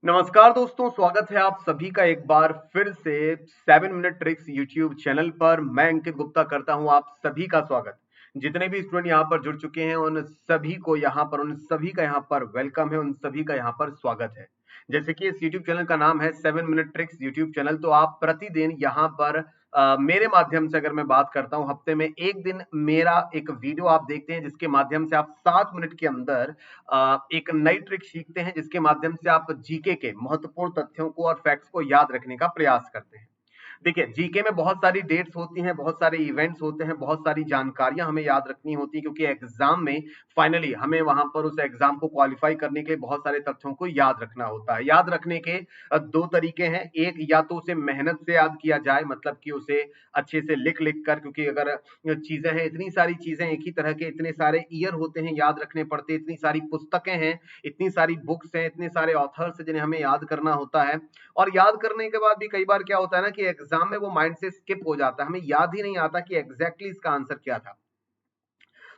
नमस्कार दोस्तों, स्वागत है आप सभी का एक बार फिर से 7 मिनट ट्रिक्स यूट्यूब चैनल पर। मैं अंकित गुप्ता करता हूं आप सभी का स्वागत। जितने भी स्टूडेंट यहां पर जुड़ चुके हैं उन सभी को यहां पर उन सभी का यहां पर वेलकम है, उन सभी का यहां पर स्वागत है। जैसे कि इस यूट्यूब चैनल का नाम है 7 मिनट ट्रिक्स यूट्यूब चैनल, तो आप प्रतिदिन यहां पर मेरे माध्यम से अगर मैं बात करता हूं, हफ्ते में एक दिन मेरा एक वीडियो आप देखते हैं जिसके माध्यम से आप 7 मिनट के अंदर एक नई ट्रिक सीखते हैं, जिसके माध्यम से आप जीके के महत्वपूर्ण तथ्यों को और फैक्ट्स को याद रखने का प्रयास करते हैं। देखिए, जीके में बहुत सारी डेट्स होती हैं, बहुत सारे इवेंट्स होते हैं, बहुत सारी जानकारियां हमें याद रखनी होती है, क्योंकि एग्जाम में फाइनली हमें वहां पर उस एग्जाम को क्वालिफाई करने के लिए बहुत सारे तथ्यों को याद रखना होता है। याद रखने के दो तरीके हैं। एक, या तो उसे मेहनत से याद किया जाए, मतलब कि उसे अच्छे से लिख लिख कर, क्योंकि अगर चीजें हैं, इतनी सारी चीजें एक ही तरह के, इतने सारे ईयर होते हैं याद रखने पड़ते हैं, इतनी सारी पुस्तकें हैं, इतनी सारी बुक्स हैं, इतने सारे ऑथर्स हैं जिन्हें हमें याद करना होता है। और याद करने के बाद भी कई बार क्या होता है ना कि एग्जाम में वो माइंड से स्किप हो जाता है, हमें याद ही नहीं आता कि एग्जैक्टली इसका आंसर क्या था।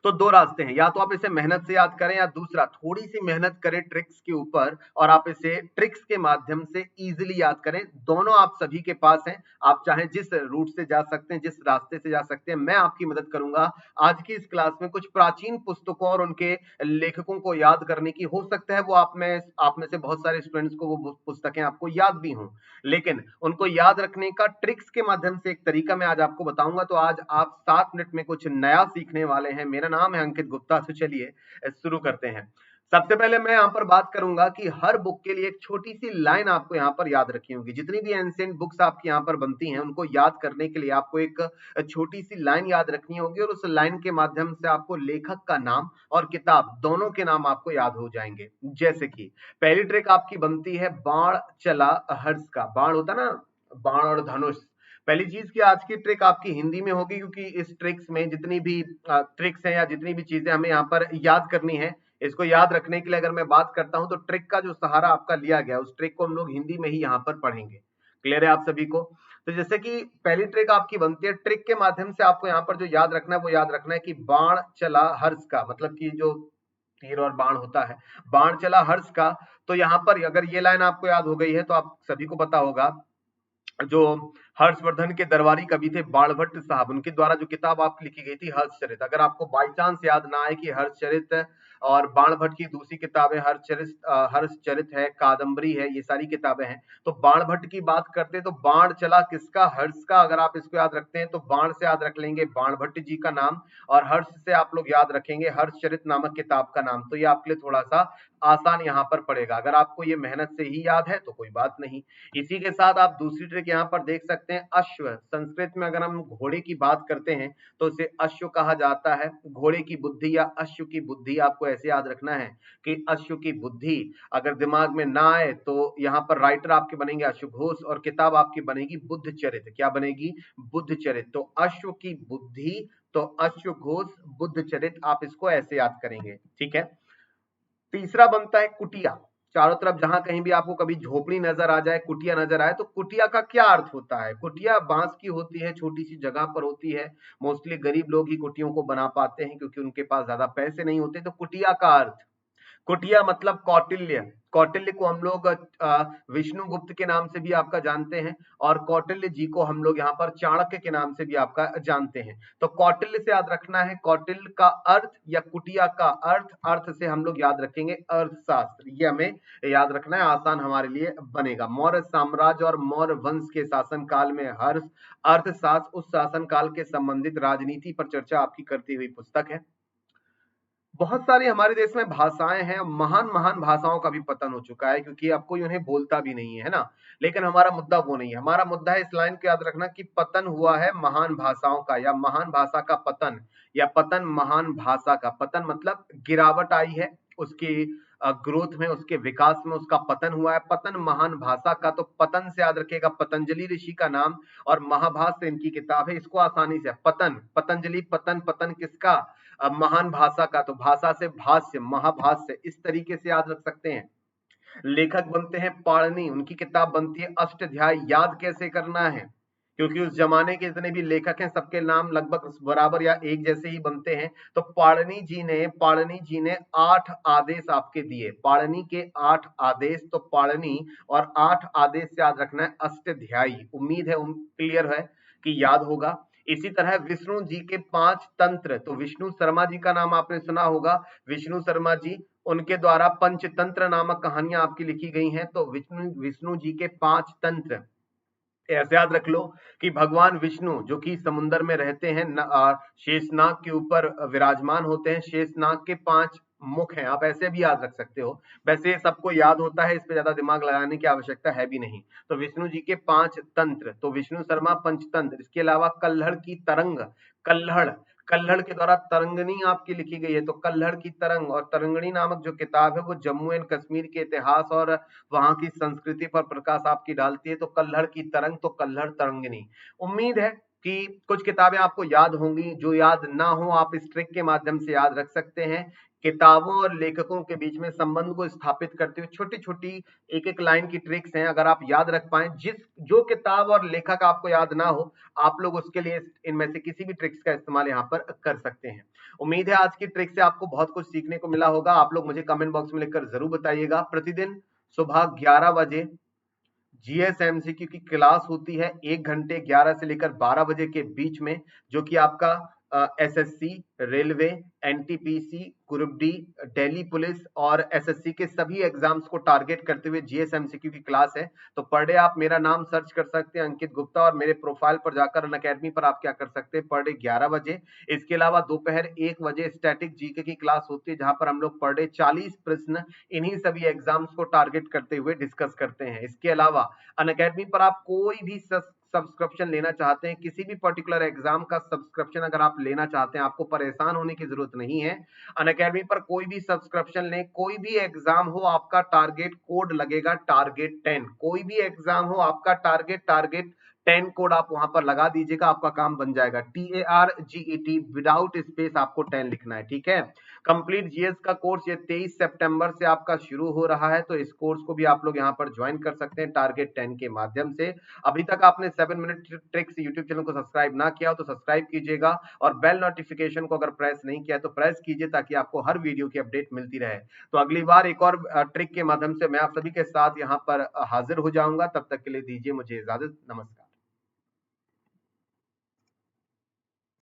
तो दो रास्ते हैं, या तो आप इसे मेहनत से याद करें, या दूसरा थोड़ी सी मेहनत करें ट्रिक्स के ऊपर और आप इसे ट्रिक्स के माध्यम से इजीली याद करें। दोनों आप सभी के पास हैं। आप चाहे जिस रूट से जा सकते हैं, जिस रास्ते से जा सकते हैं, मैं आपकी मदद करूंगा आज की इस क्लास में कुछ प्राचीन पुस्तकों और उनके लेखकों को याद करने की। हो सकता है वो आप में से बहुत सारे स्टूडेंट्स को वो पुस्तकें आपको याद भी हों, लेकिन उनको याद रखने का ट्रिक्स के माध्यम से एक तरीका मैं आज आपको बताऊंगा। तो आज आप 7 मिनट में कुछ नया सीखने वाले हैं। मेरा नाम है अंकित गुप्ता। तो चलिए शुरू करते हैं। सबसे पहले मैं यहाँ पर बात करूंगा कि हर बुक के लिए एक छोटी सी लाइन आपको यहाँ पर याद रखनी होगी। जितनी भी एंशिएंट बुक्स आपकी यहाँ पर बनती हैं, उनको याद करने के लिए आपको एक छोटी सी लाइन याद रखनी होगी, और उस लाइन के माध्यम से आपको लेखक का नाम और किताब दोनों के नाम आपको याद हो जाएंगे। जैसे कि पहली ट्रिक आपकी बनती है बाण चला हर्ष का। बाण होता ना, बाण और धनुष। पहली चीज की आज की ट्रिक आपकी हिंदी में होगी, क्योंकि इस ट्रिक्स में जितनी भी ट्रिक्स हैं या जितनी भी चीजें हमें यहाँ पर याद करनी है, इसको याद रखने के लिए अगर मैं बात करता हूं तो ट्रिक का जो सहारा आपका लिया गया, उस ट्रिक को हम लोग हिंदी में ही यहाँ पर पढ़ेंगे। क्लियर है आप सभी को? तो जैसे कि पहली ट्रिक आपकी बनती है, ट्रिक के माध्यम से आपको यहाँ पर जो याद रखना है वो याद रखना है कि बाण चला हर्ष का, मतलब कि जो तीर और बाण होता है, बाण चला हर्ष का। तो यहाँ पर अगर ये लाइन आपको याद हो गई है तो आप सभी को पता होगा, जो हर्षवर्धन के दरबारी कवि थे बाणभट्ट साहब, उनके द्वारा जो किताब आपकी लिखी गई थी हर्षचरित, अगर आपको बाई चांस याद ना आए कि हर्षचरित और बाणभट्ट की दूसरी किताबें हर्षचरित है, कादम्बरी है, ये सारी किताबें हैं, तो बाणभट्ट की बात करते हैं तो बाण चला किसका, हर्ष का। अगर आप इसको याद रखते हैं तो बाण से याद रख लेंगे बाणभट्ट जी का नाम, और हर्ष से आप लोग याद रखेंगे हर्षचरित नामक किताब का नाम। तो ये आपके लिए थोड़ा सा आसान यहाँ पर पड़ेगा। अगर आपको ये मेहनत से ही याद है तो कोई बात नहीं। इसी के साथ आप दूसरी ट्रिक यहाँ पर देख सकते हैं, अश्व। संस्कृत में अगर हम घोड़े की बात करते हैं तो उसे अश्व कहा जाता है। घोड़े की बुद्धि या अश्व की बुद्धि आपको ऐसे याद रखना है कि अश्व की बुद्धि अगर दिमाग में ना आए तो यहाँ पर राइटर आपके बनेंगे अश्व घोष, और किताब आपकी बनेगी बुद्ध चरित। क्या बनेगी? बुद्ध चरित। तो अश्व की बुद्धि, तो अश्व घोष, बुद्ध चरित, आप इसको ऐसे याद करेंगे। ठीक है। तीसरा बनता है कुटिया। चारों तरफ जहां कहीं भी आपको कभी झोपड़ी नजर आ जाए, कुटिया नजर आए, तो कुटिया का क्या अर्थ होता है? कुटिया बांस की होती है, छोटी सी जगह पर होती है। मोस्टली गरीब लोग ही कुटियों को बना पाते हैं, क्योंकि उनके पास ज्यादा पैसे नहीं होते। तो कुटिया का अर्थ, कुटिया मतलब कौटिल्य। कौटिल्य को हम लोग विष्णुगुप्त के नाम से भी आपका जानते हैं, और कौटिल्य जी को हम लोग यहाँ पर चाणक्य के नाम से भी आपका जानते हैं। तो कौटिल्य से याद रखना है कौटिल्य का अर्थ, या कुटिया का अर्थ। अर्थ से हम लोग याद रखेंगे अर्थशास्त्र। ये हमें याद रखना है, आसान हमारे लिए बनेगा। मौर्य साम्राज्य और मौर्य वंश के शासन काल में हर्ष अर्थशास्त्र उस शासन काल के संबंधित राजनीति पर चर्चा आपकी करती हुई पुस्तक है। बहुत सारी हमारे देश में भाषाएं हैं, महान महान भाषाओं का भी पतन हो चुका है, क्योंकि अब कोई उन्हें बोलता भी नहीं है ना। लेकिन हमारा मुद्दा वो नहीं है। हमारा मुद्दा है, इस लाइन को याद रखना, कि पतन हुआ है महान भाषाओं का, या महान भाषा का पतन, या पतन महान भाषा का। पतन मतलब गिरावट आई है उसकी ग्रोथ में, उसके विकास में, उसका पतन हुआ है। पतन महान भाषा का, तो पतन से याद रखेगा पतंजलि ऋषि का नाम, और महाभाष्य इनकी किताब है। इसको आसानी से पतन, पतंजलि, पतन, पतन किसका? महान भाषा का। तो भाषा से भाष्य, महाभाष्य, इस तरीके से याद रख सकते हैं। लेखक बनते हैं पाणिनि, उनकी किताब बनती है अष्टाध्यायी। याद कैसे करना है? क्योंकि उस जमाने के जितने भी लेखक हैं सबके नाम लगभग बराबर या एक जैसे ही बनते हैं। तो पाणिनि जी ने 8 आदेश आपके दिए, पाणिनि के 8 आदेश। तो पाणिनि और 8 आदेश याद रखना है, अष्टध्यायी। उम्मीद है क्लियर है कि याद होगा। इसी तरह विष्णु जी के 5 तंत्र, तो विष्णु शर्मा जी का नाम आपने सुना होगा, विष्णु शर्मा जी, उनके द्वारा पंचतंत्र नामक कहानियां आपकी लिखी गई हैं। तो विष्णु विष्णु जी के 5 तंत्र ऐसे याद रख लो कि भगवान विष्णु जो कि समुद्र में रहते हैं, शेषनाग के ऊपर विराजमान होते हैं। शेषनाग के 5 मुख हैं, आप ऐसे भी याद रख सकते हो। वैसे ये सबको याद होता है, इस पे ज्यादा दिमाग लगाने की आवश्यकता है भी नहीं। तो विष्णु जी के 5 तंत्र, तो विष्णु शर्मा पंचतंत्र। इसके अलावा कल्हड़ की तरंग, कल्हड़ कल्हड़ के द्वारा तरंगनी आपकी लिखी गई है। तो कल्हड़ की तरंग और तरंगणी नामक जो किताब है वो जम्मू एंड कश्मीर के इतिहास और वहां की संस्कृति पर प्रकाश आपकी डालती है। तो कल्हड़ की तरंग, तो कल्हड़ तरंगिणी। उम्मीद है कि कुछ किताबें आपको याद होंगी, जो याद ना हो आप इस ट्रिक के माध्यम से याद रख सकते हैं। किताबों और लेखकों के बीच में संबंध को स्थापित करते हुए छोटी छोटी एक एक लाइन की ट्रिक्स हैं, अगर आप याद रख पाए, जिस जो किताब और लेखक आपको याद ना हो, आप लोग उसके लिए इनमें से किसी भी ट्रिक्स का इस्तेमाल यहाँ पर कर सकते हैं। उम्मीद है आज की ट्रिक से आपको बहुत कुछ सीखने को मिला होगा। आप लोग मुझे कमेंट बॉक्स में लिखकर जरूर बताइएगा। प्रतिदिन सुबह 11 बजे जीएसएमसीक्यू की क्लास होती है, 1 घंटे 11 से लेकर 12 बजे के बीच में, जो कि आपका SSC, railway, NTPC, group D, Delhi police और एसएससी के सभी एग्जाम्स को टारगेट करते हुए जीएसएमसीक्यू की क्लास है। तो पर डे आप मेरा नाम सर्च कर सकते हैं अंकित गुप्ता, और मेरे प्रोफाइल पर जाकर अनअकैडमी पर आप क्या कर सकते हैं, पर डे 11 बजे। इसके अलावा दोपहर 1 बजे स्टैटिक जीके की क्लास होती है, जहां पर हम लोग पर डे 40 प्रश्न इन्हीं सभी एग्जाम्स को टारगेट करते हुए डिस्कस करते हैं। इसके अलावा अनअकैडमी पर आप कोई भी सब्सक्रिप्शन लेना चाहते हैं, किसी भी पर्टिकुलर एग्जाम का सब्सक्रिप्शन अगर आप लेना चाहते हैं, आपको परेशान होने की जरूरत नहीं है। अनअकैडमी पर कोई भी सब्सक्रिप्शन लें, कोई भी एग्जाम हो, आपका टारगेट कोड लगेगा टारगेट 10। कोई भी एग्जाम हो, आपका टारगेट 10 कोड आप वहां पर लगा दीजिएगा, आपका काम बन जाएगा। TARGET विदाउट स्पेस आपको 10 लिखना है, ठीक है। कंप्लीट जीएस का कोर्स ये 23 सितंबर से आपका शुरू हो रहा है, तो इस कोर्स को भी आप लोग यहाँ पर ज्वाइन कर सकते हैं टारगेट 10 के माध्यम से। अभी तक आपने 7 मिनट ट्रिक्स यूट्यूब चैनल को सब्सक्राइब ना किया हो तो सब्सक्राइब कीजिएगा, और बेल नोटिफिकेशन को अगर प्रेस नहीं किया तो प्रेस कीजिए, ताकि आपको हर वीडियो की अपडेट मिलती रहे। तो अगली बार एक और ट्रिक के माध्यम से मैं आप सभी के साथ यहाँ पर हाजिर हो जाऊंगा। तब तक के लिए दीजिए मुझे इजाजत। नमस्कार।